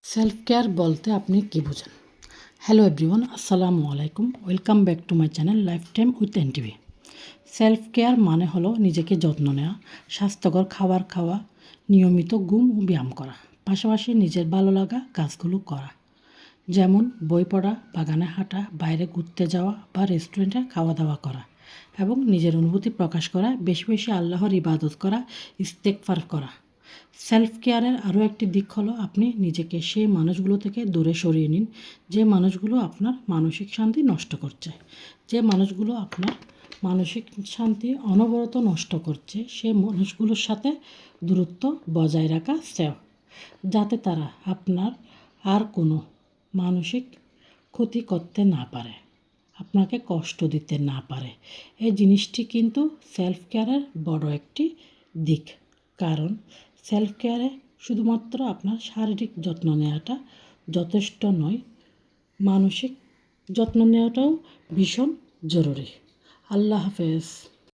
Self care বলতে আপনি কী বোঝেন? হ্যালো এভরিওয়ান, আসসালামু আলাইকুম। Welcome back to my channel life time with NTV. Self care মানে হলো নিজেকে যত্ন নেওয়া, স্বাস্থ্যকর খাবার খাওয়া, নিয়মিত ঘুম ও ব্যায়াম করা, পাশাপাশি নিজের ভালো লাগা কাজগুলো করা, যেমন বই পড়া, বাগানে হাঁটা, বাইরে ঘুরতে যাওয়া বা রেস্টুরেন্টে খাওয়া দাওয়া করা এবং নিজের অনুভূতি প্রকাশ করা, বেশি বেশি আল্লাহর ইবাদত করা, ইস্তেগফার করা। সেলফ কেয়ারের আরও একটি দিক হলো আপনি নিজেকে সেই মানুষগুলো থেকে দূরে সরিয়ে নিন যে মানুষগুলো আপনার মানসিক শান্তি নষ্ট করছে। যে মানুষগুলো আপনার মানসিক শান্তি অনবরত নষ্ট করছে সেই মানুষগুলোর সাথে দূরত্ব বজায় রাখা শ্রেয়, যাতে তারা আপনার আর কোনো মানসিক ক্ষতি করতে না পারে, আপনাকে কষ্ট দিতে না পারে। এই জিনিসটি কিন্তু সেলফ কেয়ারের বড় একটি দিক। কারণ সেলফ কেয়ারে শুধুমাত্র আপনার শারীরিক যত্ন নেওয়াটা যথেষ্ট নয়, মানসিক যত্ন নেওয়াটাও ভীষণ জরুরি। আল্লাহ হাফেজ।